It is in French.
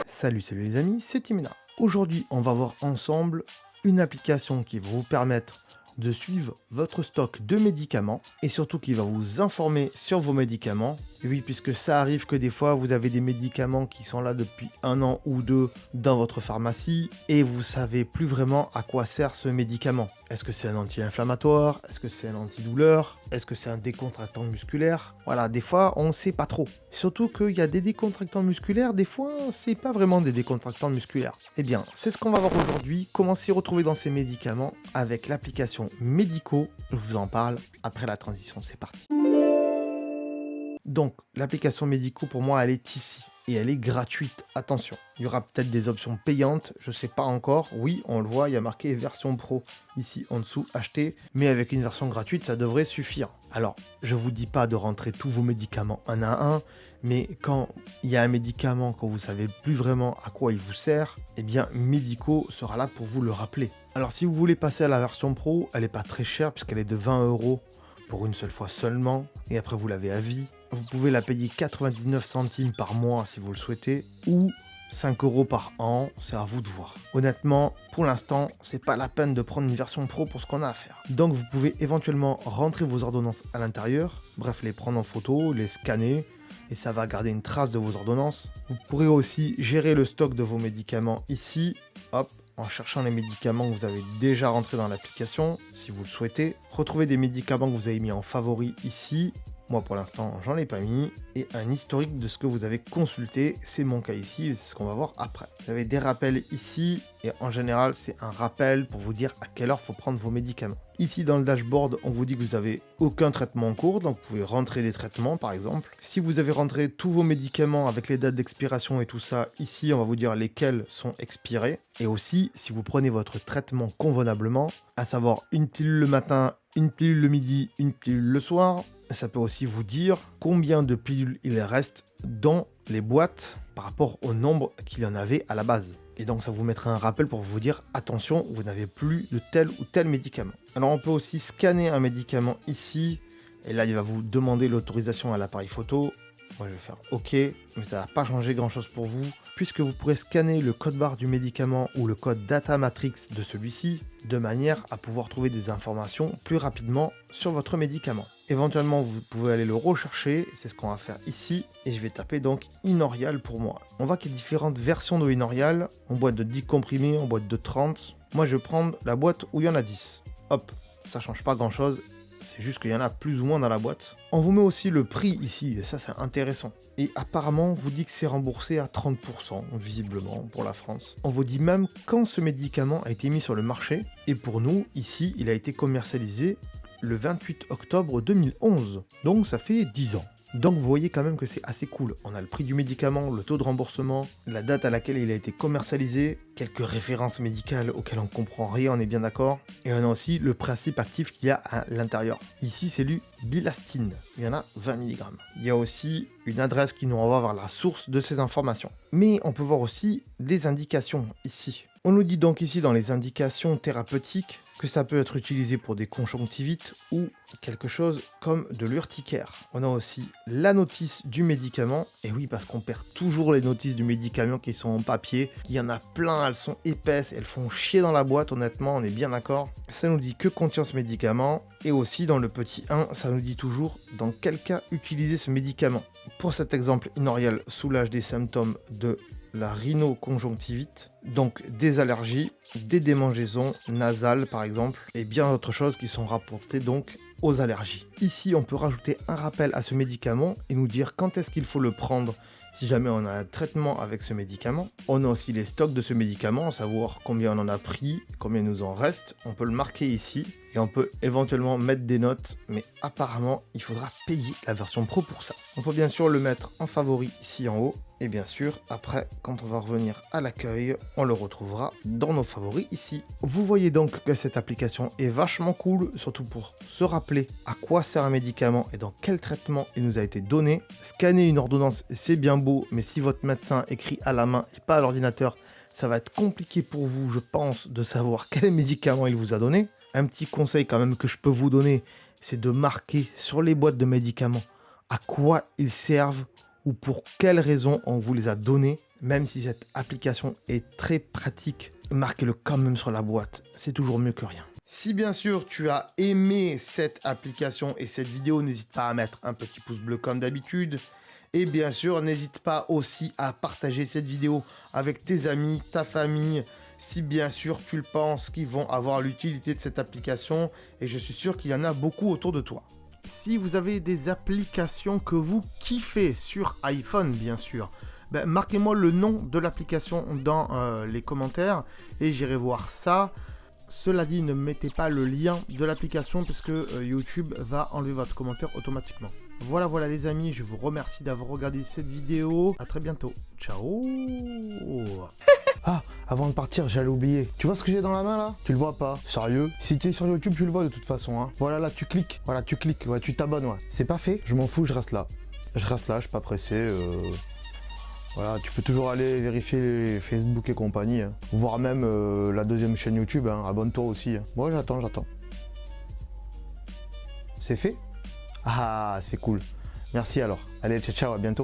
Salut les amis, c'est Timena. Aujourd'hui, on va voir ensemble une application qui va vous permettre de suivre votre stock de médicaments et surtout qui va vous informer sur vos médicaments. Et oui, puisque ça arrive que des fois, vous avez des médicaments qui sont là depuis 1 an ou 2 dans votre pharmacie et vous savez plus vraiment à quoi sert ce médicament. Est-ce que c'est un anti-inflammatoire? Est-ce que c'est un antidouleur? Est-ce que c'est un décontractant musculaire? Voilà, des fois, on ne sait pas trop. Surtout qu'il y a des décontractants musculaires, des fois, c'est pas vraiment des décontractants musculaires. Eh bien, c'est ce qu'on va voir aujourd'hui, comment s'y retrouver dans ces médicaments avec l'application Medico. Je vous en parle après la transition, c'est parti. Donc, l'application Medico, pour moi, elle est ici. Et elle est gratuite, attention. Il y aura peut-être des options payantes, je sais pas encore. Oui, on le voit, il y a marqué version pro ici en dessous, acheter. Mais avec une version gratuite, ça devrait suffire. Alors, je vous dis pas de rentrer tous vos médicaments un à un, mais quand il y a un médicament, quand vous savez plus vraiment à quoi il vous sert, eh bien, Medico sera là pour vous le rappeler. Alors, si vous voulez passer à la version pro, elle n'est pas très chère puisqu'elle est de 20 € pour une seule fois seulement, et après vous l'avez à vie. Vous pouvez la payer 99 centimes par mois si vous le souhaitez, ou 5 € par an, c'est à vous de voir. Honnêtement, pour l'instant, c'est pas la peine de prendre une version pro pour ce qu'on a à faire. Donc vous pouvez éventuellement rentrer vos ordonnances à l'intérieur, bref les prendre en photo, les scanner, et ça va garder une trace de vos ordonnances. Vous pourrez aussi gérer le stock de vos médicaments ici, hop, en cherchant les médicaments que vous avez déjà rentrés dans l'application, si vous le souhaitez. Retrouvez des médicaments que vous avez mis en favori ici. Moi, pour l'instant, j'en ai pas mis. Et un historique de ce que vous avez consulté. C'est mon cas ici et c'est ce qu'on va voir après. Vous avez des rappels ici. Et en général, c'est un rappel pour vous dire à quelle heure il faut prendre vos médicaments. Ici, dans le dashboard, on vous dit que vous n'avez aucun traitement en cours. Donc, vous pouvez rentrer des traitements, par exemple. Si vous avez rentré tous vos médicaments avec les dates d'expiration et tout ça, ici, on va vous dire lesquels sont expirés. Et aussi, si vous prenez votre traitement convenablement, à savoir une pilule le matin, une pilule le midi, une pilule le soir, ça peut aussi vous dire combien de pilules il reste dans les boîtes par rapport au nombre qu'il y en avait à la base. Et donc ça vous mettra un rappel pour vous dire attention, vous n'avez plus de tel ou tel médicament. Alors on peut aussi scanner un médicament ici, et là il va vous demander l'autorisation à l'appareil photo. Moi je vais faire OK, mais ça va pas changer grand chose pour vous, puisque vous pourrez scanner le code barre du médicament ou le code data matrix de celui-ci, de manière à pouvoir trouver des informations plus rapidement sur votre médicament. Éventuellement, vous pouvez aller le rechercher, c'est ce qu'on va faire ici, et je vais taper donc Inorial pour moi. On voit qu'il y a différentes versions de Inorial, en boîte de 10 comprimés, en boîte de 30. Moi, je vais prendre la boîte où il y en a 10. Hop, ça change pas grand chose. C'est juste qu'il y en a plus ou moins dans la boîte. On vous met aussi le prix ici, et ça c'est intéressant. Et apparemment, on vous dit que c'est remboursé à 30%, visiblement, pour la France. On vous dit même quand ce médicament a été mis sur le marché. Et pour nous, ici, il a été commercialisé le 28 octobre 2011. Donc ça fait 10 ans. Donc vous voyez quand même que c'est assez cool. On a le prix du médicament, le taux de remboursement, la date à laquelle il a été commercialisé, quelques références médicales auxquelles on comprend rien, on est bien d'accord. Et on a aussi le principe actif qu'il y a à l'intérieur. Ici c'est du bilastine, il y en a 20 mg. Il y a aussi une adresse qui nous renvoie vers la source de ces informations. Mais on peut voir aussi des indications ici. On nous dit donc ici dans les indications thérapeutiques que ça peut être utilisé pour des conjonctivites ou quelque chose comme de l'urticaire. On a aussi la notice du médicament, et oui parce qu'on perd toujours les notices du médicament qui sont en papier, il y en a plein, elles sont épaisses, elles font chier dans la boîte honnêtement, on est bien d'accord. Ça nous dit que contient ce médicament, et aussi dans le petit 1, ça nous dit toujours dans quel cas utiliser ce médicament. Pour cet exemple, Inorial soulage des symptômes de la rhinoconjonctivite, donc des allergies, des démangeaisons nasales par exemple, et bien d'autres choses qui sont rapportées donc aux allergies. Ici, on peut rajouter un rappel à ce médicament et nous dire quand est-ce qu'il faut le prendre si jamais on a un traitement avec ce médicament. On a aussi les stocks de ce médicament, à savoir combien on en a pris, combien il nous en reste. On peut le marquer ici et on peut éventuellement mettre des notes, mais apparemment, il faudra payer la version pro pour ça. On peut bien sûr le mettre en favori ici en haut. Et bien sûr, après, quand on va revenir à l'accueil, on le retrouvera dans nos favoris ici. Vous voyez donc que cette application est vachement cool, surtout pour se rappeler à quoi sert un médicament et dans quel traitement il nous a été donné. Scanner une ordonnance, c'est bien beau, mais si votre médecin écrit à la main et pas à l'ordinateur, ça va être compliqué pour vous, je pense, de savoir quel médicament il vous a donné. Un petit conseil quand même que je peux vous donner, c'est de marquer sur les boîtes de médicaments à quoi ils servent ou pour quelles raisons on vous les a donnés. Même si cette application est très pratique, marquez-le quand même sur la boîte. C'est toujours mieux que rien. Si bien sûr tu as aimé cette application et cette vidéo, n'hésite pas à mettre un petit pouce bleu comme d'habitude. Et bien sûr, n'hésite pas aussi à partager cette vidéo avec tes amis, ta famille, si bien sûr tu le penses qu'ils vont avoir l'utilité de cette application. Et je suis sûr qu'il y en a beaucoup autour de toi. Si vous avez des applications que vous kiffez sur iPhone, bien sûr, marquez-moi le nom de l'application dans les commentaires et j'irai voir ça. Cela dit, ne mettez pas le lien de l'application parce que YouTube va enlever votre commentaire automatiquement. Voilà les amis, je vous remercie d'avoir regardé cette vidéo. À très bientôt. Ciao. Ah, avant de partir, j'allais oublier. Tu vois ce que j'ai dans la main là? Tu le vois pas? Sérieux? Si tu es sur YouTube, tu le vois de toute façon. Hein. Voilà, là, tu cliques. Voilà, tu cliques. Ouais, tu t'abonnes. Ouais. C'est pas fait. Je m'en fous, je reste là. Je reste là, je suis pas pressé. Voilà, tu peux toujours aller vérifier Facebook et compagnie. Hein. Voire même la deuxième chaîne YouTube. Hein. Abonne-toi aussi. Hein. Bon, j'attends. C'est fait? Ah, c'est cool. Merci alors. Allez, ciao, à bientôt.